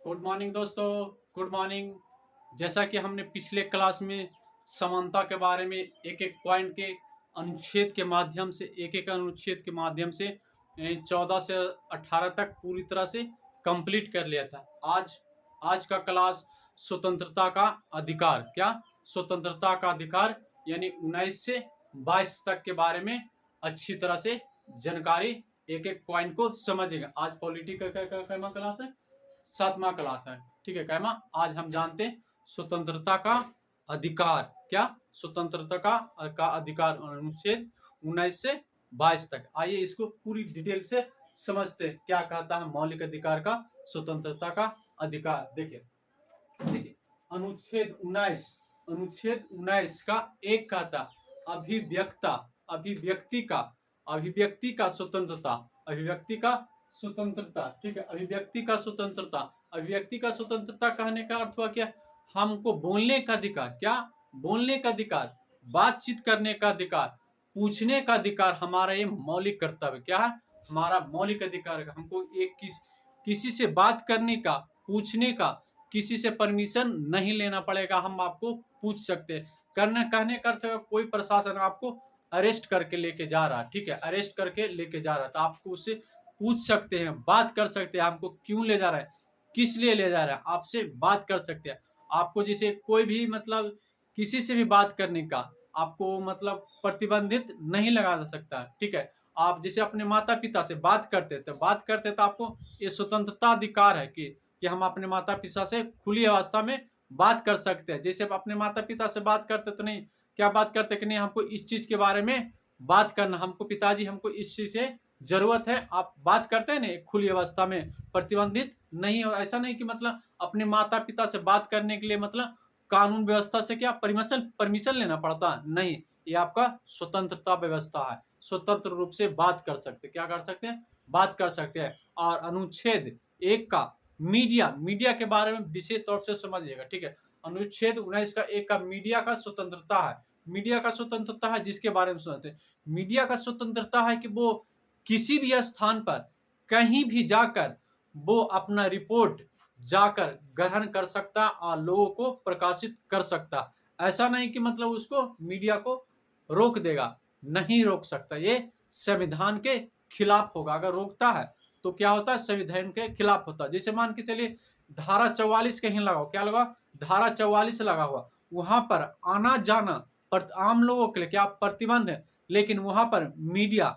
Good morning दोस्तों। Good morning. जैसा कि हमने पिछले क्लास में समानता के बारे में एक एक पॉइंट के अनुच्छेद के माध्यम से एक एक अनुच्छेद के माध्यम से 14 से 18 तक पूरी तरह से कंप्लीट कर लिया था। आज का क्लास स्वतंत्रता का अधिकार, क्या स्वतंत्रता का अधिकार यानी 19 से 22 तक के बारे में अच्छी तरह से जानकारी एक एक पॉइंट को समझेगा। आज पॉलिटी का क्लास है, 7वां क्लास है। ठीक है कैमा, आज हम जानते हैं स्वतंत्रता का अधिकार, क्या स्वतंत्रता का अधिकार अनुच्छेद 19 से 22 तक। आइए इसको पूरी डिटेल से समझते हैं क्या कहता है मौलिक अधिकार का, स्वतंत्रता का अधिकार। देखिए देखिए अनुच्छेद 19 का एक कहता अभिव्यक्ति का स्वतंत्रता, अभिव्यक्ति का स्वतंत्रता। ठीक है, अभिव्यक्ति का स्वतंत्रता। अभिव्यक्ति का स्वतंत्रता कहने का अर्थ हुआ क्या, हमको बोलने का अधिकार, क्या बोलने का अधिकार, बातचीत करने का अधिकार, पूछने का अधिकार हमारा ये मौलिक कर्तव्य, क्या है हमारा मौलिक अधिकार है। हमको एक किसी से बात करने का, पूछने का, किसी से परमिशन नहीं लेना पड़ेगा, हम आपको पूछ सकते हैं। कहने का अर्थ है कोई प्रशासन आपको अरेस्ट करके लेके जा रहा है, ठीक है, अरेस्ट करके लेके जा रहा है तो आपको उससे पूछ सकते हैं, बात कर सकते हैं, हमको क्यों ले जा रहा है, किस लिए ले जा रहा है, आपसे बात कर सकते हैं। आपको जैसे कोई भी मतलब किसी से भी बात करने का आपको मतलब प्रतिबंधित नहीं लगा सकता, ठीक है। आप जैसे अपने माता पिता से बात करते तो आपको ये स्वतंत्रता अधिकार है कि हम अपने माता पिता से खुली अवस्था में बात कर सकते हैं। जैसे अपने माता पिता से बात करते तो नहीं, क्या बात करते कि नहीं हमको इस चीज के बारे में बात करना, हमको पिताजी हमको इस चीज से जरूरत है, आप बात करते हैं ना खुली अवस्था में, प्रतिबंधित नहीं हो। ऐसा नहीं कि मतलब अपने माता पिता से बात करने के लिए मतलब कानून व्यवस्था से क्या परमिशन लेना पड़ता, नहीं, ये आपका स्वतंत्रता व्यवस्था है, स्वतंत्र रूप से बात कर सकते, क्या कर सकते हैं, बात कर सकते हैं। और अनुच्छेद 1 का मीडिया के बारे में विशेष तौर से समझिएगा, ठीक है। अनुच्छेद 19 का 1 का मीडिया का स्वतंत्रता है, मीडिया का स्वतंत्रता है जिसके बारे में समझते हैं। मीडिया का स्वतंत्रता है कि वो किसी भी स्थान पर कहीं भी जाकर वो अपना रिपोर्ट जाकर ग्रहण कर सकता और लोगों को प्रकाशित कर सकता। ऐसा नहीं कि मतलब उसको मीडिया को रोक देगा, नहीं रोक सकता, ये संविधान के खिलाफ होगा। अगर रोकता है तो क्या होता है, संविधान के खिलाफ होता है। जैसे मान के चलिए धारा 44 कहीं लगा, क्या लगा, धारा 44 लगा हुआ, वहां पर आना जाना आम लोगों के लिए क्या प्रतिबंध है, लेकिन वहां पर मीडिया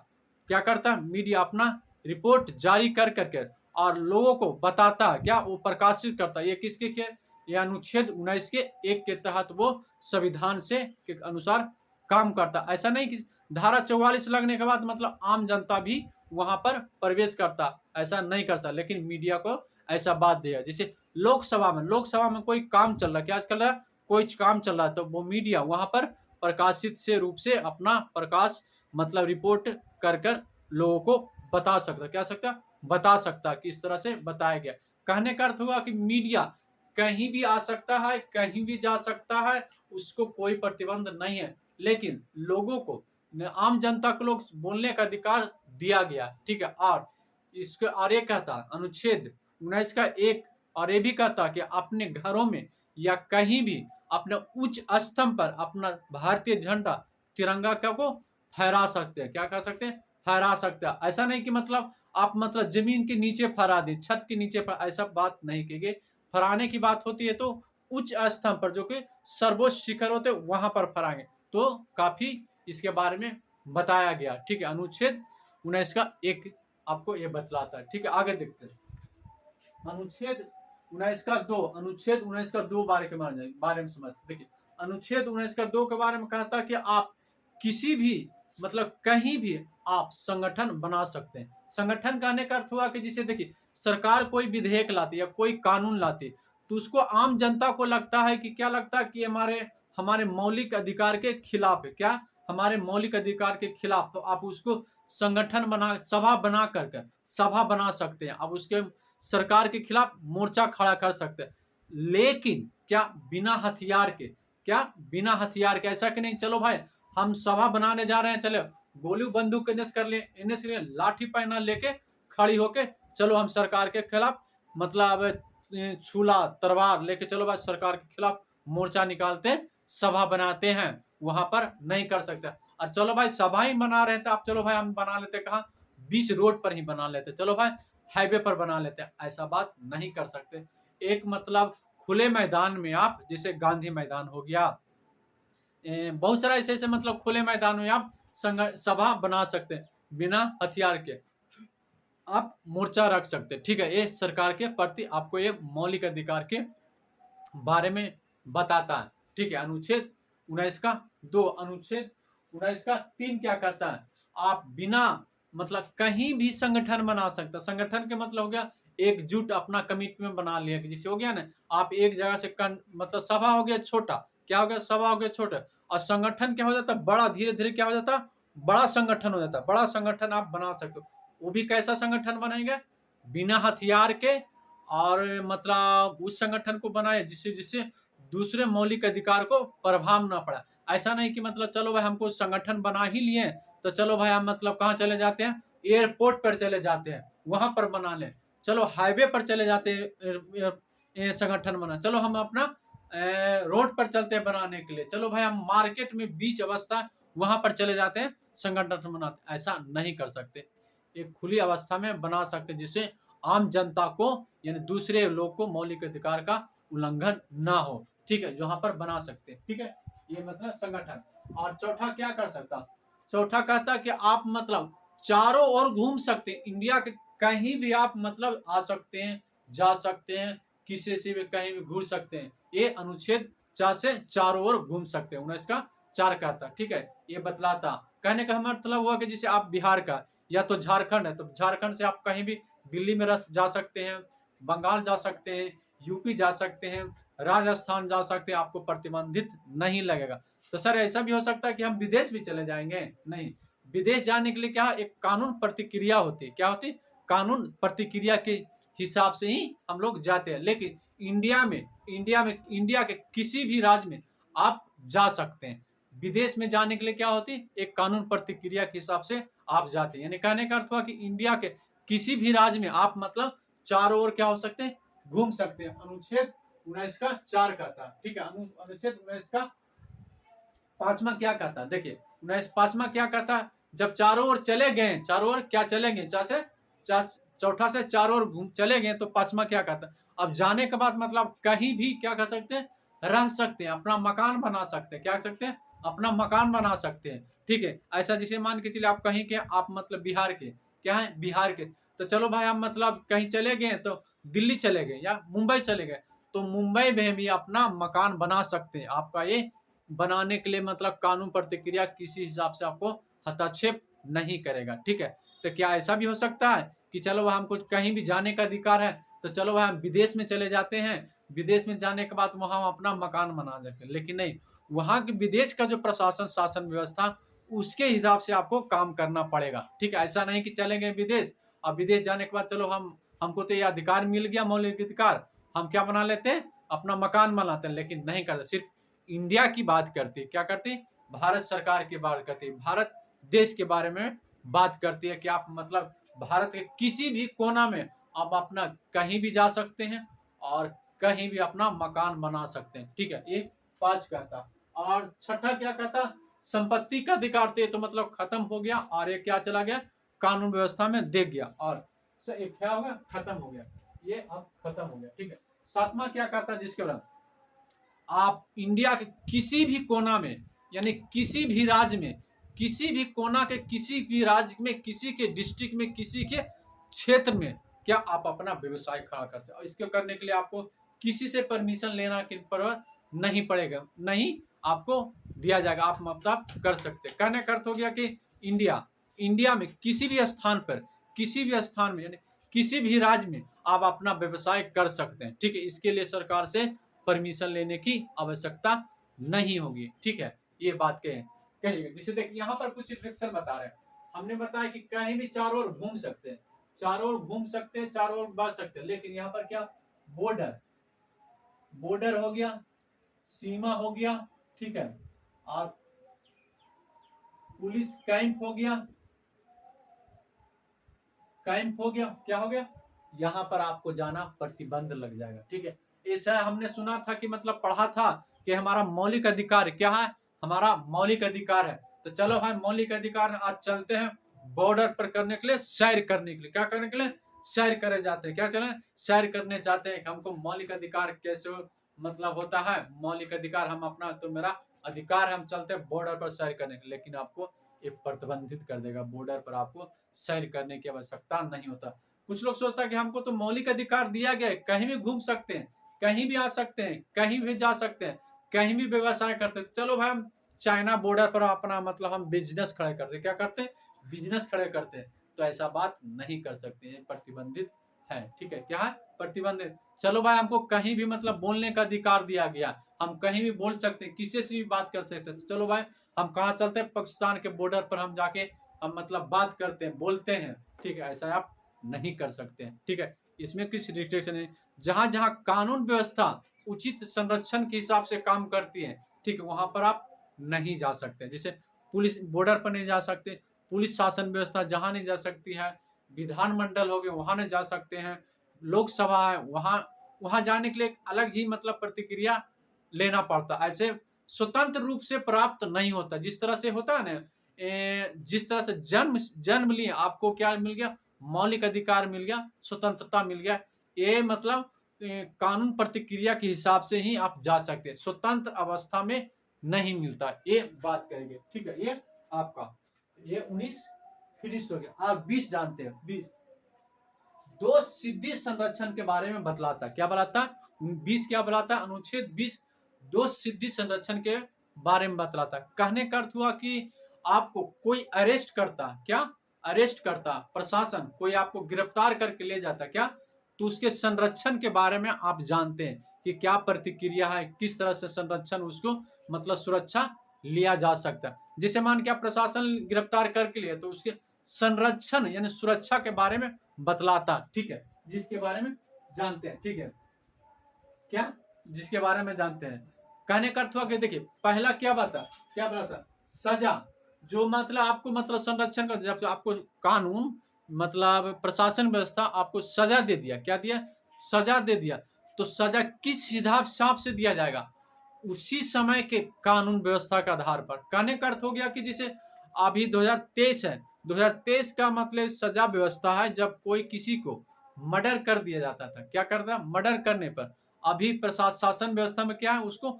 क्या करता है, मीडिया अपना रिपोर्ट जारी कर करके और लोगों को बताता है, क्या वो प्रकाशित करता है। ये किसके के, ये अनुच्छेद 19 के 1 के तहत वो संविधान से के अनुसार काम करता। ऐसा नहीं कि धारा 44 लगने के बाद मतलब आम जनता भी वहां पर प्रवेश करता, ऐसा नहीं करता। लेकिन मीडिया को ऐसा बात दिया, जैसे लोकसभा में कोई काम चल रहा है, क्या चल रहा है, कोई काम चल रहा है तो वो मीडिया वहां पर प्रकाशित से रूप से अपना प्रकाश मतलब रिपोर्ट कर कर लोगों को बता सकता, क्या सकता, बता सकता कि इस तरह से बताया गया। कहने का अर्थ हुआ कि मीडिया कहीं भी आ सकता है, कहीं भी जा सकता है, उसको कोई प्रतिबंध नहीं है, लेकिन लोगों को, आम जनता को लोग बोलने का अधिकार दिया गया, ठीक है। और इसके और ये कहता अनुच्छेद 19 का 1 और ये भी कहता कि अपने घरों में या कहीं भी अपने उच्च स्तंभ पर अपना भारतीय झंडा तिरंगा को फहरा सकते हैं, क्या कर सकते हैं, फहरा सकते हैं। ऐसा नहीं कि मतलब आप मतलब जमीन के नीचे फहरा दें, छत के नीचे पर, ऐसा बात नहीं की गई। फहराने की बात होती है तो उच्च स्तंभ पर जो कि सर्वोच्च शिखर होते वहां पर फहराएंगे, तो काफी इसके बारे में बताया गया, ठीक है। अनुच्छेद 19 का 1 आपको ये बतलाता है, ठीक है। आगे देखते हैं अनुच्छेद 19 का 2, अनुच्छेद 19 का 2 बारे में समझते। देखिए अनुच्छेद 19 का 2 के बारे में कहता है कि आप किसी भी मतलब कहीं भी आप संगठन बना सकते हैं। संगठन कहने का अर्थ हुआ कि जिसे देखिए सरकार कोई विधेयक लाती या कोई कानून लाती तो उसको आम जनता को लगता है कि क्या लगता है कि हमारे हमारे मौलिक अधिकार के खिलाफ है, क्या हमारे मौलिक अधिकार के खिलाफ, तो आप उसको संगठन बना, सभा बना सकते हैं, आप उसके सरकार के खिलाफ मोर्चा खड़ा कर सकते हैं। लेकिन क्या बिना हथियार के, क्या बिना हथियार के, ऐसा कि नहीं चलो भाई हम सभा बनाने जा रहे हैं, चलो गोली बंदूक कर ले, लाठी पहना लेके खड़ी होके चलो हम सरकार के खिलाफ मतलब छूला तलवार लेके चलो भाई सरकार के खिलाफ मोर्चा निकालते, सभा बनाते हैं, वहां पर नहीं कर सकते। और चलो भाई सभा ही बना रहे थे आप, चलो भाई हम बना लेते कहाँ, बीच रोड पर ही बना लेते, चलो भाई हाईवे पर बना लेते, ऐसा बात नहीं कर सकते। एक मतलब खुले मैदान में आप, जैसे गांधी मैदान हो गया, बहुत सारा ऐसे ऐसे मतलब खुले मैदान में आप सभा बना सकते हैं, बिना हथियार के आप मोर्चा रख सकते हैं। ठीक है, ये सरकार के प्रति आपको ये मौलिक अधिकार के बारे में बताता है। ठीक है, अनुच्छेद 19 का 2, अनुच्छेद 19 का 3 क्या कहता है, आप बिना मतलब कहीं भी संगठन बना सकते। संगठन के मतलब हो गया एकजुट अपना कमिटी में बना लिया, जिसे हो गया ना आप एक जगह से मतलब सभा हो गया छोटा, क्या हो गया सभा हो गया छोटा, और संगठन क्या हो जाता बड़ा, धीरे धीरे क्या हो जाता बड़ा संगठन हो जाता। बड़ा संगठन आप बना सकते हो, वो भी कैसा संगठन बनेगा, बिना हथियार के, और मतलब उस संगठन को बनाए जिससे जिससे दूसरे मौलिक अधिकार को प्रभाव ना पड़ा। ऐसा नहीं कि मतलब चलो भाई हमको संगठन बना ही लिए तो चलो भाई हम मतलब कहाँ चले जाते हैं, एयरपोर्ट पर चले जाते हैं वहां पर बना लें, चलो हाईवे पर चले जाते हैं संगठन बना, चलो हम अपना रोड पर चलते हैं बनाने के लिए, चलो भाई हम मार्केट में बीच अवस्था वहां पर चले जाते हैं संगठन बनाते। ऐसा नहीं कर सकते, एक खुली अवस्था में बना सकते जिससे आम जनता को यानी दूसरे लोग को मौलिक अधिकार का उल्लंघन ना हो। ठीक है, जहां पर बना सकते। ठीक है, ये मतलब संगठन। और चौथा क्या कर सकता, चौथा कहता कि आप मतलब चारों ओर घूम सकते, इंडिया के कहीं भी आप मतलब आ सकते हैं, जा सकते हैं, किसी से भी कहीं भी घूम सकते हैं। ये अनुच्छेद 4 से चारों ओर घूम सकते हैं, 19 का 4 कहता। ठीक है, ये बतलाता, कहने का मतलब हुआ कि जैसे आप बिहार का या तो झारखंड है, तो झारखंड से आप कहीं भी दिल्ली में जा सकते हैं, बंगाल जा सकते हैं, यूपी जा सकते हैं, राजस्थान जा सकते हैं, आपको प्रतिबंधित नहीं लगेगा। तो सर ऐसा भी हो सकता है कि हम विदेश भी चले जाएंगे, नहीं, विदेश जाने के लिए क्या एक कानून प्रतिक्रिया होती है, क्या होती है, कानून प्रतिक्रिया के हिसाब से ही हम लोग जाते हैं। लेकिन इंडिया के किसी भी राज्य में आप जा सकते हैं। विदेश में जाने के लिए क्या होती है, एक कानून प्रतिक्रिया के हिसाब से आप जाते हैं। यानी कहने का अर्थ हुआ कि इंडिया के किसी भी राज्य में आप मतलब चारों ओर क्या हो सकते हैं, घूम सकते हैं। अनुच्छेद 19 का 4 कहता है। ठीक है, अनुच्छेद 19 का 5वां क्या कहता है, देखिए 19 5वां क्या कहता है, जब चारों ओर चले गए, चारों ओर क्या चलेंगे, चौथा से चारों ओर घूम चले गए, तो 5वां क्या कहता है, अब जाने के बाद मतलब कहीं भी क्या कर सकते हैं, रह सकते हैं, अपना मकान बना सकते हैं, क्या कर सकते हैं, अपना मकान बना सकते हैं। ठीक है, ऐसा जिसे मान के चलिए आप कहीं के, आप मतलब बिहार के, क्या है बिहार के, तो चलो भाई हम मतलब कहीं चले गए, तो दिल्ली चले गए या मुंबई चले गए, तो मुंबई में भी अपना मकान बना सकते हैं। आपका ये बनाने के लिए मतलब कानून प्रतिक्रिया किसी हिसाब से आपको हस्तक्षेप नहीं करेगा। ठीक है, तो क्या ऐसा भी हो सकता है कि चलो हमको कहीं भी जाने का अधिकार है, तो चलो भाई हम विदेश में चले जाते हैं, विदेश में जाने के बाद वहां हम अपना मकान बना देते हैं, लेकिन नहीं, वहां के विदेश का जो प्रशासन शासन व्यवस्था उसके हिसाब से आपको काम करना पड़ेगा। ठीक है, ऐसा नहीं कि चलेंगे विदेश, अब विदेश जाने के बाद चलो हमको तो ये अधिकार मिल गया मौलिक अधिकार, हम क्या बना लेते हैं, अपना मकान बनाते हैं, लेकिन नहीं करते। सिर्फ इंडिया की बात करती है, क्या करती है, भारत सरकार की बात करती है, भारत देश के बारे में बात करती है कि आप मतलब भारत के किसी भी कोना में आप अपना कहीं भी जा सकते हैं और कहीं भी अपना मकान बना सकते हैं। ठीक है, ये 5 कहता। और छठा क्या कहता, संपत्ति का अधिकार थे, तो मतलब खत्म हो गया, और ये क्या चला गया, कानून व्यवस्था में देख गया, और एक क्या होगा, खत्म हो गया, ये अब खत्म हो गया। ठीक है, 7वां क्या कहता, जिसके बाद आप इंडिया के किसी भी कोना में यानी किसी भी राज्य में, किसी भी कोना के किसी भी राज्य में, किसी के डिस्ट्रिक्ट में, किसी के क्षेत्र में क्या आप अपना व्यवसाय खड़ा कर सकते, और इसको करने के लिए आपको किसी से परमिशन लेना पर नहीं पड़ेगा, नहीं आपको दिया जाएगा, आप मतलब कर सकते। कहने का अर्थ हो गया कि इंडिया में किसी भी स्थान पर, किसी भी स्थान में यानी किसी भी राज्य में आप अपना व्यवसाय कर सकते हैं। ठीक है, इसके लिए सरकार से परमिशन लेने की आवश्यकता नहीं होगी। ठीक है, ये बात कहिए। जिसे देखिए यहाँ पर कुछ रिस्ट्रिक्शन बता रहे हैं, हमने बताया कि कहीं भी चारों ओर घूम सकते हैं, चारों ओर घूम सकते हैं, चारों ओर बढ़ सकते हैं, लेकिन यहाँ पर क्या, बॉर्डर हो गया, सीमा हो गया, ठीक है, और पुलिस कैंप हो गया, क्या हो गया, यहाँ पर आपको जाना प्रतिबंध लग जाएगा। ठीक है, ऐसा हमने सुना था कि मतलब पढ़ा था कि हमारा मौलिक अधिकार क्या है, हमारा मौलिक अधिकार है। तो चलो भाई मौलिक अधिकार आज चलते हैं बॉर्डर पर करने के लिए, सैर करने के लिए। क्या करने के लिए? सैर करे जाते हैं। क्या चले? सैर करने जाते हैं। हमको मौलिक अधिकार कैसे मतलब होता है, मौलिक अधिकार हम अपना, तो मेरा अधिकार है, हम चलते हैं बॉर्डर पर सैर करने के लिए। लेकिन आपको ये प्रतिबंधित कर देगा, बॉर्डर पर आपको सैर करने की आवश्यकता नहीं होता। कुछ लोग सोचता है कि हमको तो मौलिक अधिकार दिया गया है, कहीं भी घूम सकते हैं, कहीं भी आ सकते हैं, कहीं भी जा सकते हैं, कहीं भी व्यवसाय करते हैं। चलो भाई हम चाइना बॉर्डर पर अपना मतलब हम बिजनेस खड़े करते, क्या करते हैं? बिजनेस खड़े करते हैं। तो ऐसा बात नहीं कर सकते, ये प्रतिबंधित है। ठीक है, क्या है? प्रतिबंधित। चलो भाई हमको कहीं भी मतलब बोलने का अधिकार दिया गया, हम कहीं भी बोल सकते हैं, किसी से भी बात कर सकते हैं। तो चलो भाई हम कहाँ चलते हैं? पाकिस्तान के बॉर्डर पर हम जाके हम मतलब बात करते हैं, बोलते हैं। ठीक है, ऐसा आप नहीं कर सकते हैं। ठीक है, इसमें किस रिस्ट्रिक्शन है? जहां जहां कानून व्यवस्था उचित संरक्षण के हिसाब से काम करती है, ठीक है, वहां पर आप नहीं जा सकते। जैसे पुलिस बॉर्डर पर नहीं जा सकते, पुलिस शासन व्यवस्था जहां नहीं जा सकती है, विधानमंडल हो गए वहां नहीं जा सकते हैं, लोकसभा है वहां वहां जाने के लिए एक अलग ही मतलब प्रतिक्रिया लेना पड़ता। ऐसे स्वतंत्र रूप से प्राप्त नहीं होता। जिस तरह से होता है ना, जिस तरह से जन्म जन्म लिए आपको क्या मिल गया? मौलिक अधिकार मिल गया, स्वतंत्रता मिल गया। ये मतलब कानून प्रतिक्रिया के हिसाब से ही आप जा सकते हैं, स्वतंत्र अवस्था में नहीं मिलता। ये बात करेंगे। ठीक है, ये आपका ये 19 फिनिश हो गया। आप 20 जानते हैं? 20 दो सिद्धि संरक्षण के बारे में बतलाता। क्या बतलाता? 20 क्या बतलाता? अनुच्छेद 20 दो सिद्धि संरक्षण के बारे में बतलाता। कहने का अर्थ हुआ कि आपको कोई अरेस्ट करता, क्या अरेस्ट करता, प्रशासन कोई आपको गिरफ्तार करके ले जाता, क्या, तो उसके संरक्षण के बारे में आप जानते हैं कि क्या प्रतिक्रिया है, किस तरह से संरक्षण उसको मतलब सुरक्षा लिया जा सकता है। जिसे मान के आप प्रशासन गिरफ्तार करके लिए, तो उसके संरक्षण यानी सुरक्षा के बारे में बतलाता। ठीक है, जिसके बारे में जानते हैं। ठीक है, क्या, जिसके बारे में जानते हैं। कहने का अर्थ हुआ कि देखिए पहला क्या बता सजा, जो मतलब आपको मतलब संरक्षण का, जब आपको कानून मतलब प्रशासन व्यवस्था आपको सजा दे दिया, क्या दिया? सजा दे दिया। तो सजा किस हिसाब से दिया जाएगा? उसी समय के कानून व्यवस्था के आधार पर। कहने का अर्थ हो गया कि जैसे अभी 2023 है, 2023 का मतलब सजा व्यवस्था है जब कोई किसी को मर्डर कर दिया जाता था। क्या करता? मर्डर करने पर अभी प्रशासन व्यवस्था में क्या है? उसको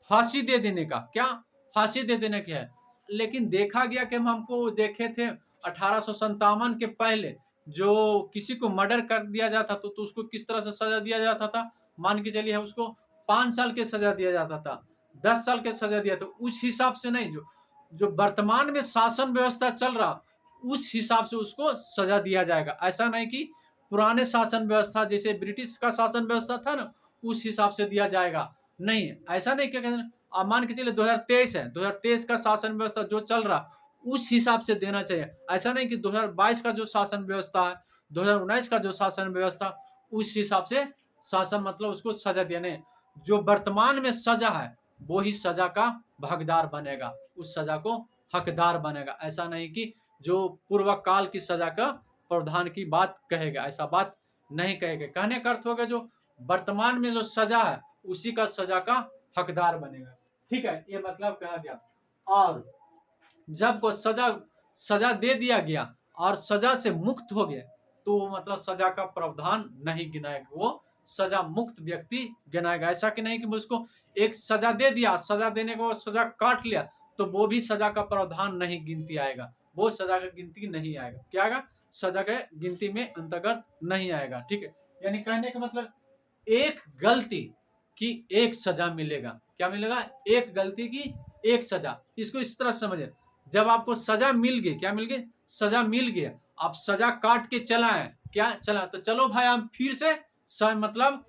फांसी दे देने का, क्या, फांसी दे देने की है। लेकिन देखा गया कि हमको देखे थे 1857 के पहले जो किसी को मर्डर कर दिया जाता तो उसको किस तरह से सजा दिया जाता था। मान के चलिए उसको 5 साल के सजा दिया जाता था, 10 साल के सजा दिया। तो उस हिसाब से नहीं, जो जो वर्तमान में शासन व्यवस्था चल रहा उस हिसाब से उसको सजा दिया जाएगा। ऐसा नहीं कि पुराने शासन व्यवस्था जैसे ब्रिटिश का शासन व्यवस्था था ना, उस हिसाब से दिया जाएगा। नहीं, ऐसा नहीं। क्या कहते हैं, आप मान के चलिए 2023 है, 2023 का शासन व्यवस्था जो चल रहा उस हिसाब से देना चाहिए। ऐसा नहीं कि 2022 का जो शासन व्यवस्था है, 2019 का जो शासन व्यवस्था, उस हिसाब से शासन मतलब उसको सजा देने। जो वर्तमान में सजा है वो ही सजा का हकदार बनेगा, उस सजा को हकदार बनेगा। ऐसा नहीं कि जो पूर्व काल की सजा का प्रावधान की बात कहेगा, ऐसा बात नहीं कहेगा। कहने का अर्थ होगा जो वर्तमान में जो सजा है उसी का सजा का हकदार बनेगा। ठीक है, ये मतलब कहा गया। और जब को सजा सजा दे दिया गया और सजा से मुक्त हो गया, तो मतलब सजा का प्रावधान नहीं गिनाएगा, वो सजा मुक्त व्यक्ति गिनाएगा। ऐसा कि नहीं कि उसको एक सजा दे दिया, सजा देने को सजा काट लिया, तो वो भी सजा का प्रावधान नहीं गिनती आएगा, वो सजा का गिनती नहीं आएगा। क्या आएगा? सजा के गिनती में अंतर्गत नहीं आएगा। ठीक है, यानी कहने का मतलब एक गलती की एक सजा मिलेगा। क्या मिलेगा? एक गलती की एक सजा। इसको इस तरह समझे, जब आपको सजा मिल गई, क्या मिल गई? सजा मिल गया, आप सजा काट के चलाएं, क्या चला, तो चलो भाई हम फिर से मतलब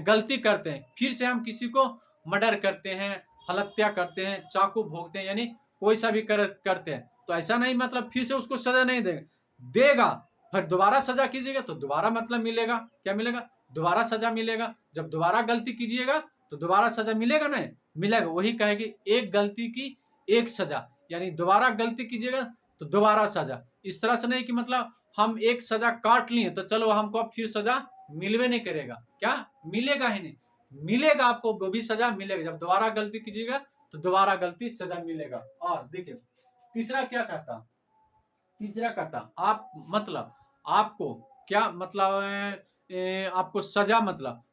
गलती करते हैं, फिर से हम किसी को मर्डर करते हैं, हत्या करते हैं, चाकू भोगते हैं, यानी कोई सा भी करते हैं। तो ऐसा नहीं मतलब फिर से उसको सजा नहीं देगा, फिर दोबारा सजा कीजिएगा तो दोबारा मतलब मिलेगा। क्या मिलेगा? दोबारा सजा मिलेगा। जब दोबारा गलती कीजिएगा तो दोबारा सजा मिलेगा, नहीं मिलेगा। वही कहेगी एक गलती की एक सजा, यानी दोबारा गलती कीजिएगा तो दोबारा सजा। इस तरह से नहीं कि मतलब हम एक सजा काट लिए तो चलो हमको अब फिर सजा मिलवे नहीं करेगा, क्या मिलेगा ही नहीं, मिलेगा आपको, वो भी सजा मिलेगा। जब दोबारा गलती कीजिएगा तो दोबारा गलती सजा मिलेगा। और देखिए तीसरा क्या कहता, तीसरा कहता आप मतलब आपको क्या मतलब आपको सजा मतलब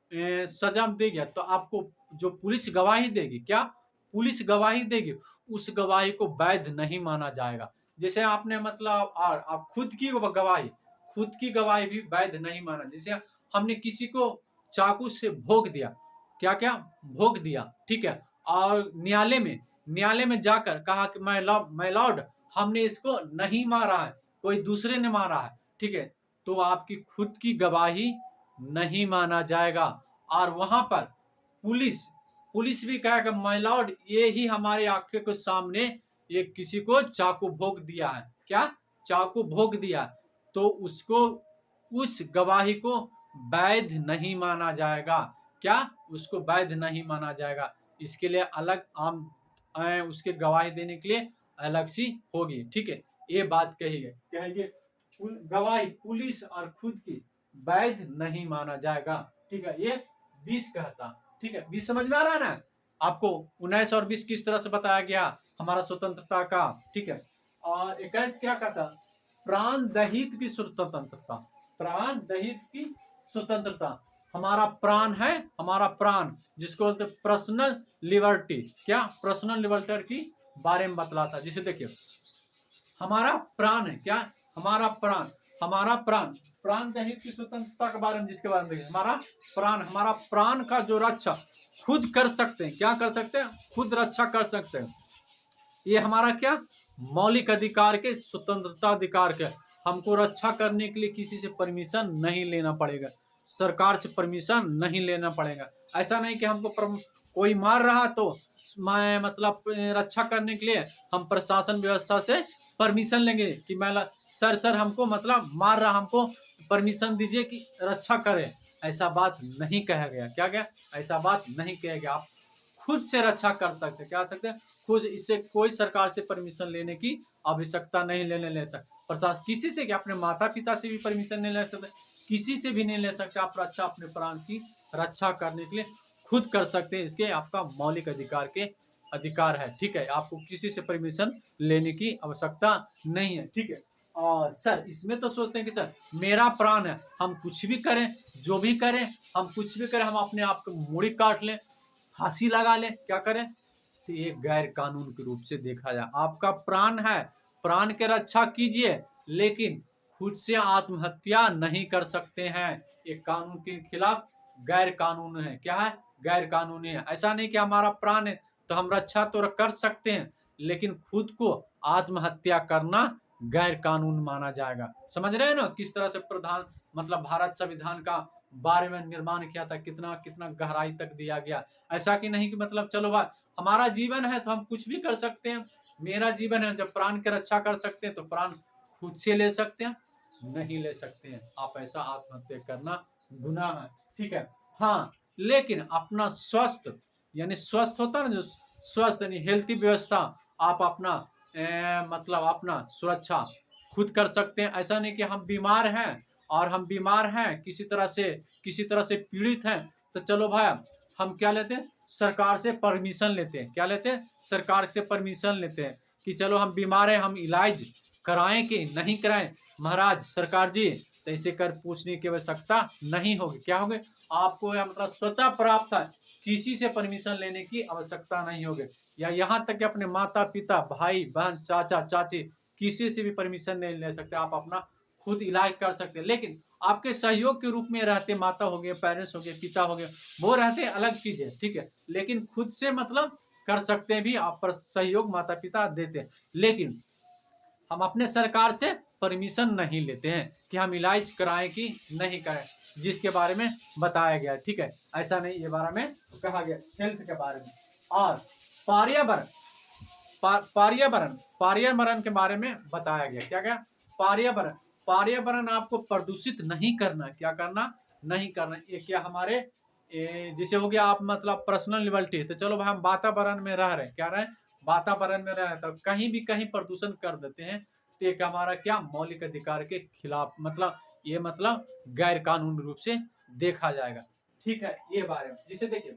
सजा देगी तो आपको जो पुलिस गवाही देगी, क्या पुलिस गवाही देगी, उस गवाही को वैध नहीं माना जाएगा। जैसे आपने मतलब और आप खुद की गवाही, खुद की गवाही भी वैध नहीं माना। जैसे हमने किसी को चाकू से भोग दिया, क्या क्या भोग दिया, ठीक है, और न्यायालय में जाकर कहा कि मैं लॉर्ड हमने इसको नहीं मारा है, कोई दूसरे ने मारा है, ठीक है, तो आपकी खुद की गवाही नहीं माना जाएगा। और वहां पर पुलिस पुलिस भी कहेगा माय लॉर्ड ये ही हमारे आंखों के सामने ये किसी को चाकू भोग दिया है, क्या चाकू भोग दिया, तो उसको उस गवाही को वैध नहीं माना जाएगा, क्या उसको वैध नहीं माना जाएगा। इसके लिए अलग आम उसके गवाही देने के लिए अलग सी होगी, ठीक है, ये बात कहेंगे गवाही पुलिस और खुद की वैध नहीं माना जाएगा, ठीक है, ये 20 कहता, ठीक है, 20 समझ में आ रहा है ना आपको। 19 और 20 किस तरह से बताया गया हमारा स्वतंत्रता का, ठीक है। और 21 क्या कहता, प्राण दहित की स्वतंत्रता, प्राण दहित की स्वतंत्रता, हमारा प्राण है, हमारा प्राण जिसको बोलते पर्सनल लिबर्टी, क्या पर्सनल लिबर्टी की बारे में बतलाता। जिसे देखिए हमारा प्राण है, क्या हमारा प्राण, हमारा प्राण प्राण दहित की स्वतंत्रता के बारे में जिसके बारे में देखिए हमारा प्राण का जो रक्षा खुद कर सकते हैं, क्या कर सकते हैं, खुद रक्षा कर सकते हैं। ये हमारा क्या मौलिक अधिकार के स्वतंत्रता अधिकार के, हमको रक्षा करने के लिए किसी से परमिशन नहीं लेना पड़ेगा, सरकार से परमिशन नहीं लेना पड़ेगा। ऐसा नहीं कि हमको कोई मार रहा तो मैं मतलब रक्षा करने के लिए हम प्रशासन व्यवस्था से परमिशन लेंगे कि मैं सर हमको मतलब मार रहा, हमको परमिशन दीजिए कि रक्षा करें। ऐसा बात नहीं कहा गया, क्या गया, ऐसा बात नहीं कहा गया। आप खुद से रक्षा कर सकते, क्या सकते हैं खुद, इससे कोई सरकार से परमिशन लेने की आवश्यकता नहीं ले सकते। प्रशासन किसी से, अपने माता पिता से भी परमिशन नहीं ले सकते, किसी से भी नहीं ले सकते। आप रक्षा अपने प्राण की रक्षा करने के लिए खुद कर सकते हैं, इसके आपका मौलिक अधिकार है, ठीक है, आपको किसी से परमिशन लेने की आवश्यकता नहीं है, ठीक है। और सर इसमें तो सोचते हैं कि सर मेरा प्राण है, हम कुछ भी करें, जो भी करें, हम कुछ भी करें, हम अपने आप को मूड़ी काट लें, फांसी लगा लें, क्या करें, तो ये गैर कानून के रूप से देखा जाए। आपका प्राण है, प्राण की रक्षा कीजिए, लेकिन खुद से आत्महत्या नहीं कर सकते हैं, ये कानून के खिलाफ गैर कानून है, क्या है, गैर कानूनी है। ऐसा नहीं कि हमारा प्राण है तो हम रक्षा तो कर सकते हैं, लेकिन खुद को आत्महत्या करना गैर कानून माना जाएगा। समझ रहे हैं ना किस तरह से प्रधान मतलब भारत संविधान का बारे में निर्माण किया था, कितना कितना गहराई तक दिया गया। ऐसा कि नहीं कि मतलब चलो बात हमारा जीवन है तो हम कुछ भी कर सकते हैं, मेरा जीवन है, जब प्राण की रक्षा कर सकते हैं तो प्राण खुद से ले सकते हैं, नहीं ले सकते हैं। आप ऐसा आत्महत्या करना गुनाह है, ठीक है। हाँ लेकिन अपना स्वस्थ यानी स्वस्थ होता है ना, जो स्वस्थ यानी हेल्थी व्यवस्था, आप अपना मतलब अपना सुरक्षा खुद कर सकते हैं। ऐसा नहीं कि हम बीमार हैं और हम बीमार हैं किसी तरह से पीड़ित हैं तो चलो भाई हम क्या लेते हैं, सरकार से परमिशन लेते हैं, क्या लेते हैं, सरकार से परमिशन लेते हैं कि चलो हम बीमार हैं, हम इलाज कराएं कि नहीं कराएं महाराज सरकार जी, तो ऐसे कर पूछने की आवश्यकता नहीं होगी। क्या होगी, आपको मतलब स्वतः प्राप्त है, किसी से परमिशन लेने की आवश्यकता नहीं होगी। या यहाँ तक कि अपने माता पिता भाई बहन चाचा चाची किसी से भी परमिशन नहीं ले सकते, आप अपना खुद इलाज कर सकते हैं। लेकिन आपके सहयोग के रूप में रहते माता हो गए, पेरेंट्स हो गए, पिता हो गए, वो रहते अलग चीज है, ठीक है, लेकिन खुद से मतलब कर सकते हैं भी, आप पर सहयोग माता पिता देते हैं। लेकिन हम अपने सरकार से परमिशन नहीं लेते हैं कि हम इलाज कराएं कि नहीं कराएं, जिसके बारे में बताया गया, ठीक है। ऐसा नहीं, ये बारे में कहा गया हेल्थ के बारे में। और पर्यावरण पर्यावरण पर्यावरण के बारे में बताया गया, क्या क्या, पर्यावरण पर्यावरण आपको प्रदूषित नहीं करना, क्या करना नहीं करना। ये क्या हमारे जैसे हो गया आप मतलब पर्सनल लिबर्टी, तो चलो भाई हम वातावरण में रह रहे हैं, क्या रहे, वातावरण में रह रहे हैं, तो कहीं भी कहीं प्रदूषण कर देते हैं तो एक हमारा क्या मौलिक अधिकार के खिलाफ, मतलब ये मतलब गैर कानूनी रूप से देखा जाएगा। ठीक है, ये बारे में जिसे देखिए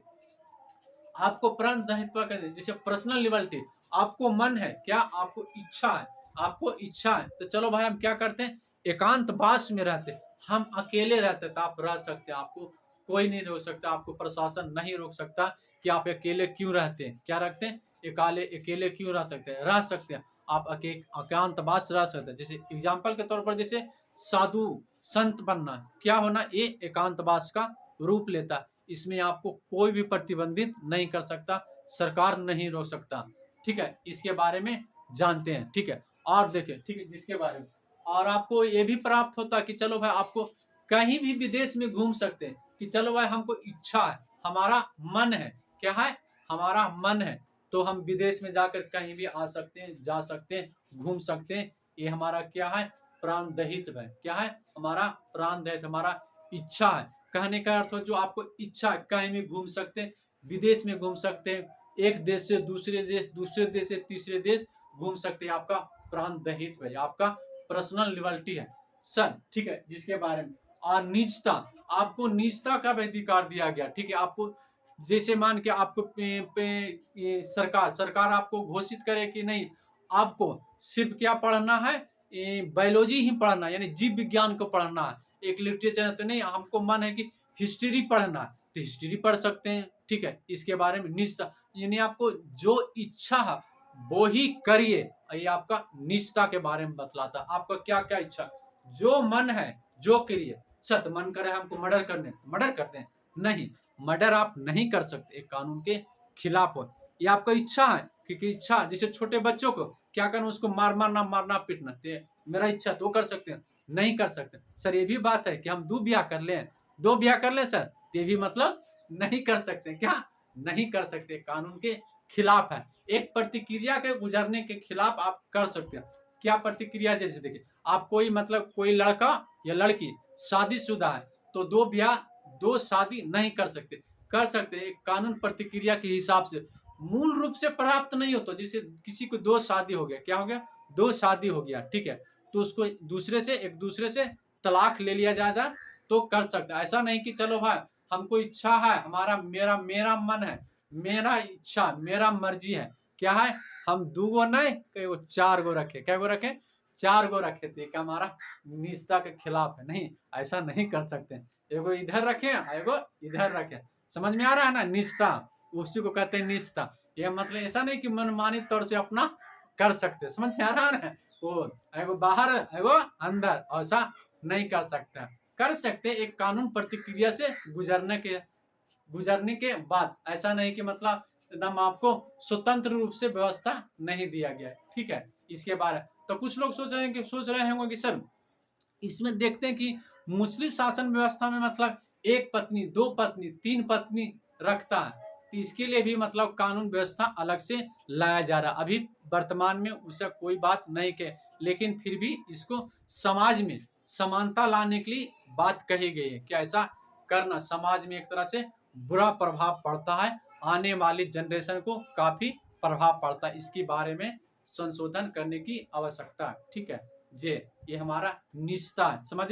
आपको प्राण दायित्व का जैसे पर्सनल लिबर्टी, आपको मन है क्या, आपको इच्छा है, आपको इच्छा है तो चलो भाई हम क्या करते हैं, एकांतवास में रहते हैं, हम अकेले रहते हैं तो आप रह सकते हैं, आपको कोई नहीं रोक सकता, आपको प्रशासन नहीं रोक सकता कि आप अकेले क्यों रहते हैं, क्या रखते हैं, अकेले अकेले क्यों रह सकते हैं, रह सकते हैं आप, एकांतवास रह सकते हैं। जैसे एग्जाम्पल के तौर पर जैसे साधु संत बनना क्या होना, ये एकांतवास का रूप लेता है, इसमें आपको कोई भी प्रतिबंधित नहीं कर सकता, सरकार नहीं रोक सकता। ठीक है, इसके बारे में जानते हैं। ठीक है, और देखें, ठीक है, जिसके बारे में और आपको ये भी प्राप्त होता कि चलो भाई आपको कहीं भी विदेश में घूम सकते हैं, कि चलो भाई हमको इच्छा है, हमारा मन है, क्या है, हमारा मन है, तो हम विदेश में जाकर कहीं भी आ सकते हैं, जा सकते हैं, घूम सकते हैं। ये हमारा क्या है, प्राणदहित है, क्या है, हमारा प्राणदहित, हमारा इच्छा है। कहने का अर्थ जो आपको इच्छा है कहीं भी घूम सकते हैं, विदेश में घूम सकते हैं, एक देश से दूसरे देश, दूसरे देश से तीसरे देश घूम सकते हैं, आपका प्राणदहित है, आपका पर्सनल लिबर्टी है सर। ठीक है, जिसके बारे में और निजता, आपको निजता का भी अधिकार दिया गया। ठीक है, आपको जैसे मान के आपको सरकार आपको घोषित करे कि नहीं, आपको सिर्फ क्या पढ़ना है, बायोलॉजी ही पढ़ना है, यानी जीव विज्ञान को पढ़ना है, एक लिटरेचर है तो नहीं, हमको मन है कि हिस्ट्री पढ़ना है तो हिस्ट्री पढ़ सकते हैं। ठीक है, इसके बारे में निजता, यानी आपको जो इच्छा है वो ही करिए, ये आपका निजता के बारे में बतलाता है, आपका क्या क्या इच्छा, जो मन है जो करिए। सत मन करे हमको मर्डर करने, मर्डर करते हैं, नहीं, मर्डर आप नहीं कर सकते, एक कानून के खिलाफ हो, ये आपका इच्छा है, क्योंकि इच्छा जैसे छोटे बच्चों को क्या करना, उसको मारना पीटना, मेरा इच्छा तो कर सकते हैं, नहीं कर सकते। सर ये भी बात है कि हम दो ब्याह कर लें सर, ये भी मतलब नहीं कर सकते, क्या नहीं कर सकते, कानून के खिलाफ है। एक प्रतिक्रिया के गुजरने के खिलाफ आप कर सकते हैं, क्या प्रतिक्रिया, जैसे देखिए आप कोई मतलब कोई लड़का या लड़की शादीशुदा है तो दो शादी नहीं कर सकते, कर सकते एक कानून प्रतिक्रिया के हिसाब से, मूल रूप से प्राप्त नहीं होता। जैसे किसी को दो शादी हो गया, क्या हो गया, दो शादी हो गया, ठीक है, तो उसको एक दूसरे से तलाक ले लिया जाएगा तो कर सकता है। ऐसा नहीं कि चलो भाई हमको इच्छा है, हमारा मेरा मेरा मन है, मेरा इच्छा मेरा मर्जी है, क्या है, हम दो गो नहीं वो चार गो रखे, क्या गो रखे, चार गो रखे थे, क्या हमारा निजता के खिलाफ है, नहीं ऐसा नहीं कर सकते। एगो इधर रखे एगो इधर रखे, समझ में आ रहा है ना, निजता उसी को कहते हैं निजता। ये मतलब ऐसा नहीं कि मनमानी तौर से अपना कर सकते, समझ में आ रहा है ना, वो एगो बाहर एगो अंदर, ऐसा नहीं कर सकते, कर सकते एक कानून प्रतिक्रिया से गुजरने के बाद, ऐसा नहीं कि मतलब एकदम आपको स्वतंत्र रूप से व्यवस्था नहीं दिया गया है। ठीक है, इसके बारे तो कुछ लोग सोच रहे होंगे कि सर इसमें देखते हैं कि मुस्लिम शासन व्यवस्था में मतलब एक पत्नी, दो पत्नी, तीन पत्नी रखता है, तो इसके लिए भी मतलब कानून व्यवस्था अलग से लाया जा रहा है। अभी वर्तमान में उससे कोई बात नहीं के, लेकिन फिर भी इसको समाज में समानता लाने के लिए बात कही गई है कि ऐसा करना समाज में एक तरह से बुरा प्रभाव पड़ता है, आने वाली जनरेशन को काफी प्रभाव पड़ता है, इसके बारे में संशोधन करने की आवश्यकता है। ठीक है, ये हमारा निजता है, समझ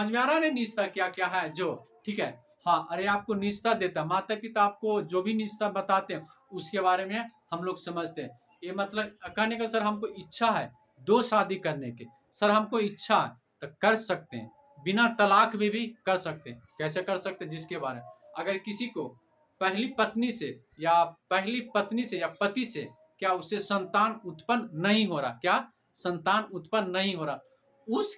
में आ रहा है ना, निजता क्या क्या है जो, ठीक है। हाँ, अरे आपको निजता देता, माता पिता आपको जो भी निजता बताते हैं उसके बारे में हम लोग समझते हैं। ये मतलब कहने का सर हमको इच्छा है दो शादी करने की, सर हमको इच्छा है तो कर सकते हैं, बिना तलाक भी कर सकते हैं, कैसे कर सकते हैं, जिसके बारे में अगर किसी को पहली पत्नी से या पति से क्या उससे संतान उत्पन्न नहीं हो रहा, क्या संतान उत्पन्न नहीं हो रहा, उस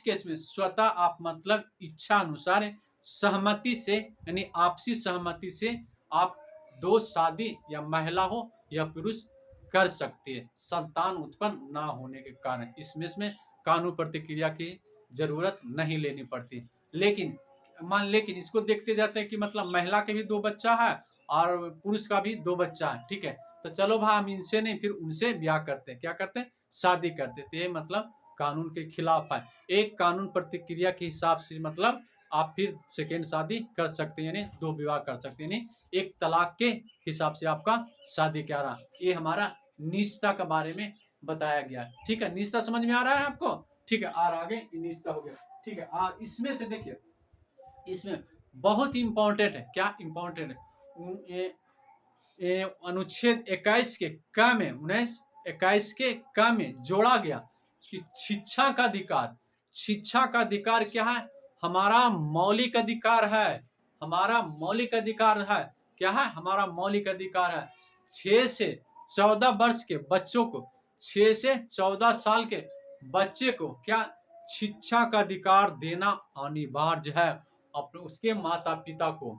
केस में स्वतः आप मतलब इच्छा अनुसार सहमति से, यानी आपसी सहमति से आप दो शादी या महिला हो या पुरुष कर सकती है, संतान उत्पन्न ना होने के कारण इसमें कानून प्रतिक्रिया की जरूरत नहीं लेनी पड़ती। लेकिन इसको देखते जाते हैं कि मतलब महिला के भी दो बच्चा है और पुरुष का भी दो बच्चा है, ठीक है, तो चलो भाई हम इनसे नहीं फिर उनसे ब्याह करते हैं, क्या करते हैं, शादी करते, तो ये मतलब कानून के खिलाफ है। एक कानून प्रतिक्रिया के हिसाब से मतलब आप फिर सेकेंड शादी कर सकते हैं, यानी दो विवाह कर सकते हैं, यानी एक तलाक के हिसाब से आपका शादी क्या रहा। ये हमारा निजता के बारे में बताया गया। ठीक है, निजता समझ में आ रहा है आपको? ठीक है, और आगे निजता हो गया। ठीक है, इसमें से देखिए, इसमें बहुत ही इंपॉर्टेंट है, क्या इंपॉर्टेंट है, ये अनुच्छेद 21 के क में 1921 के क में जोड़ा गया कि शिक्षा का अधिकार, शिक्षा का अधिकार क्या है? हमारा मौलिक अधिकार है, हमारा मौलिक अधिकार है। क्या है? हमारा मौलिक अधिकार है। 6 से 14 वर्ष के बच्चों को, 6 से 14 साल के बच्चे को क्या शिक्षा का अधिकार देना अनिवार्य है अपने उसके माता पिता को।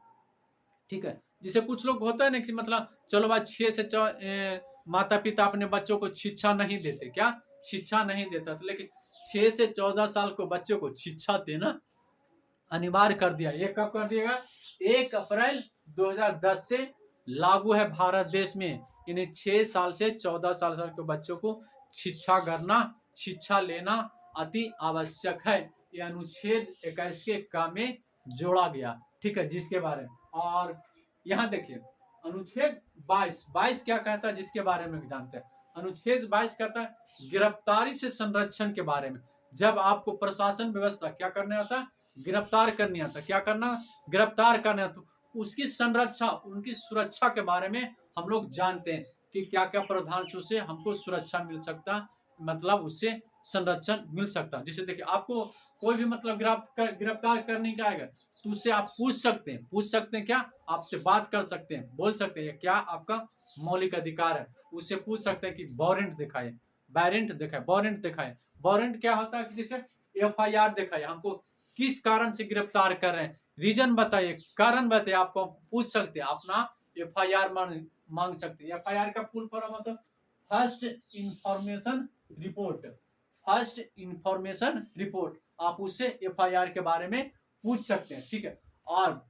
ठीक है, जिसे कुछ लोग होता है ना कि मतलब चलो भाई 6 से माता पिता अपने बच्चों को शिक्षा नहीं देते, क्या शिक्षा नहीं देता, तो लेकिन 6 से 14 साल को बच्चों को शिक्षा देना अनिवार्य कर दिया। ये कब कर दिएगा? 1 अप्रैल 2010 से लागू है भारत देश में। यानी 6 साल से 14 साल के बच्चों को शिक्षा करना, शिक्षा लेना अति आवश्यक है। यह अनुच्छेद 21 के क में जोड़ा गया। ठीक है, जिसके बारे में, और यहाँ देखिए अनुच्छेद 22 क्या कहता है, जिसके बारे में जानते हैं। अनुच्छेद 22 कहता है गिरफ्तारी से संरक्षण के बारे में। जब आपको प्रशासन व्यवस्था क्या करने आता, गिरफ्तार करने आता, क्या करना, गिरफ्तार करने आता, तो उसकी संरक्षा, उनकी सुरक्षा के बारे में हम लोग जानते हैं कि क्या क्या प्रावधान से उसे हमको सुरक्षा मिल सकता, मतलब उससे संरक्षण मिल सकता। जैसे देखिए आपको कोई भी मतलब गिरफ्तार करने का आएगा तो उससे आप पूछ सकते हैं क्या, आपसे बात कर सकते हैं, बोल सकते हैं, क्या आपका मौलिक अधिकार है। उससे पूछ सकते हैं कि वारंट दिखाए, वारंट दिखाए, वारंट दिखाए। वारंट क्या होता है कि जैसे FIR दिखाए, हमको किस कारण से गिरफ्तार कर रहे हैं, रीजन बताइए, कारण बताइए, आपको पूछ सकते हैं, अपना FIR मांग सकते हैं। FIR का फुल फॉर्म मतलब first information report, first information report. आप उससे FIR के बारे में पूछ सकते हैं। ठीक है, और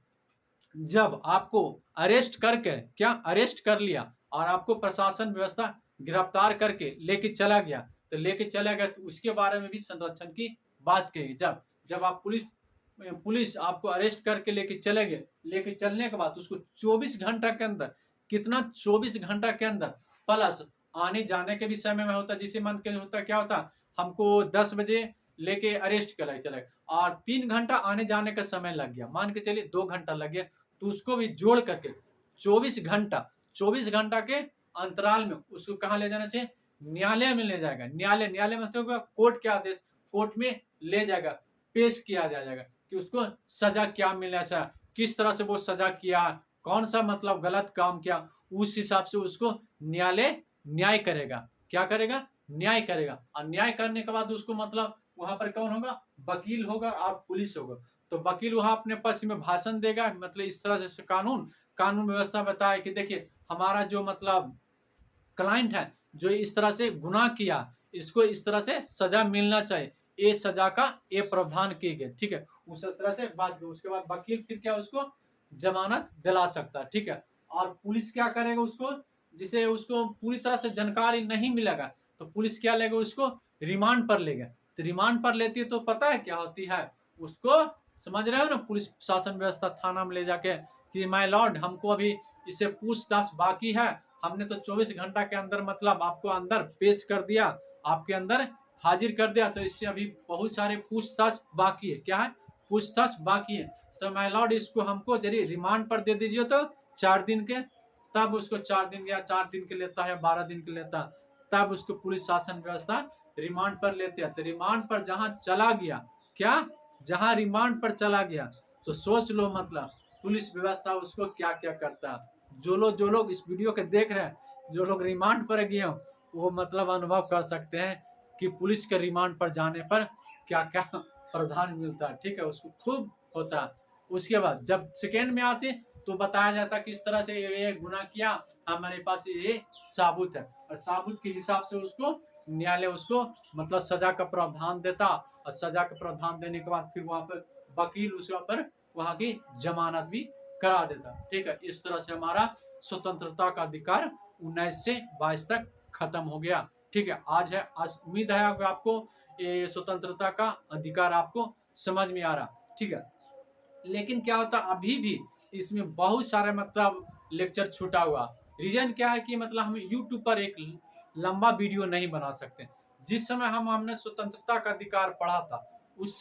जब आपको अरेस्ट करके, क्या अरेस्ट कर लिया और आपको प्रशासन व्यवस्था गिरफ्तार करके लेके चला गया, तो लेके चला गया तो उसके बारे में भी संरक्षण की बात कही। जब जब आप पुलिस आपको अरेस्ट करके लेके चले गए, लेके चलने के बाद उसको 24 घंटा के अंदर, कितना 24 घंटा के अंदर प्लस आने जाने के भी समय में होता, जिसे मन के होता, क्या होता, हमको 10 बजे लेके अरेस्ट करा चले और 3 घंटा आने जाने का समय लग गया, मान के चलिए 2 घंटा लग गया, तो उसको भी जोड़ करके 24 घंटा के अंतराल में उसको कहाँ ले जाना चाहिए, न्यायालय में ले जाएगा। न्यायालय मतलब कोर्ट के आदेश, कोर्ट में ले जाएगा, पेश किया जाएगा कि उसको सजा क्या मिलना चाहिए, किस तरह से वो सजा किया, कौन सा मतलब गलत काम किया, उस हिसाब से उसको न्यायालय न्याय करेगा। क्या करेगा? न्याय करेगा। और न्याय करने के बाद उसको मतलब वहां पर कौन होगा, वकील होगा और पुलिस होगा। तो वकील वहां अपने पक्ष में भाषण देगा, मतलब इस तरह से कानून व्यवस्था बताए कि देखिए हमारा जो मतलब क्लाइंट है, जो इस तरह से गुनाह किया, इसको इस तरह से सजा मिलना चाहिए, ये सजा का ये प्रावधान किए गए। ठीक है, उस तरह से बात, उसके बाद वकील फिर क्या उसको जमानत दिला सकता है। ठीक है, और पुलिस क्या करेगा, उसको जिसे उसको पूरी तरह से जानकारी नहीं मिलेगा तो पुलिस क्या लेगा, उसको रिमांड पर लेगा। तो रिमांड पर लेती है तो पता है क्या होती है, उसको समझ रहे हो ना, पुलिस शासन व्यवस्था थाना में ले जाके कि माय लॉर्ड हमको अभी इससे पूछताछ बाकी है, हमने तो 24 घंटा के अंदर मतलब आपको अंदर पेश कर दिया, आपके अंदर हाजिर कर दिया, तो इससे अभी बहुत सारे पूछताछ बाकी है। क्या है? पूछताछ बाकी है। तो माय लॉर्ड इसको हमको जरिए रिमांड पर दे दीजिए, तो 4 दिन के, तब उसको 4 दिन या 4 दिन के लेता है, 12 दिन के लेता, तब उसको पुलिस शासन व्यवस्था रिमांड पर लेते हैं। तो रिमांड पर जहां चला गया, क्या, जहां रिमांड पर चला गया, तो सोच लो मतलब पुलिस व्यवस्था उसको क्या क्या करता है। जो लोग इस वीडियो के देख रहे हैं, जो लोग रिमांड पर गए हो, वो मतलब अनुभव कर सकते हैं कि पुलिस के रिमांड पर जाने पर क्या क्या प्रावधान मिलता है। ठीक है, उसको खूब होता है। उसके बाद जब सेकेंड में आते तो बताया जाता कि इस तरह से ये गुनाह किया, हमारे पास ये साबुत है, और साबुत के हिसाब से उसको न्यायालय उसको मतलब सजा का प्रावधान देता, और सजा का प्रावधान देने के बाद फिर वहां पर वकील उसके पर वहां की जमानत भी करा देता। ठीक है, इस तरह से हमारा स्वतंत्रता का अधिकार 19 से 22 तक खत्म हो गया। ठीक है, आज उम्मीद है आपको ये स्वतंत्रता का अधिकार आपको समझ में आ रहा। ठीक है, लेकिन क्या होता अभी भी इसमें बहुत सारे मतलब लेक्चर छूटा हुआ। रीजन क्या है कि मतलब हम यूट्यूब पर एक लंबा वीडियो नहीं बना सकते। जिस समय हमने स्वतंत्रता का अधिकार पढ़ा था, उस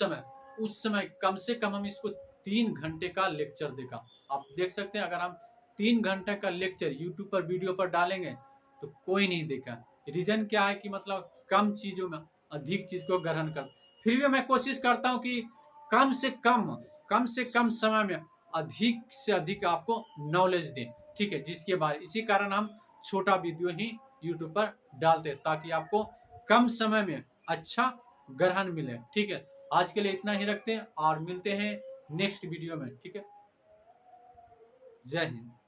समय कम से कम हम इसको 3 घंटे का लेक्चर देखा। आप देख सकते हैं, अगर हम 3 घंटे का लेक्चर यूट्यूब पर वीडियो पर डालेंगे तो कोई नहीं देखा। रीजन क्या है कि मतलब कम चीजों में अधिक चीज को ग्रहण कर, फिर भी मैं कोशिश करता हूँ कि कम से कम समय में अधिक से अधिक आपको नॉलेज दें, ठीक है, जिसके बारे, इसी कारण हम छोटा वीडियो ही यूट्यूब पर डालते हैं ताकि आपको कम समय में अच्छा ग्रहण मिले। ठीक है, आज के लिए इतना ही रखते हैं और मिलते हैं नेक्स्ट वीडियो में। ठीक है, जय हिंद।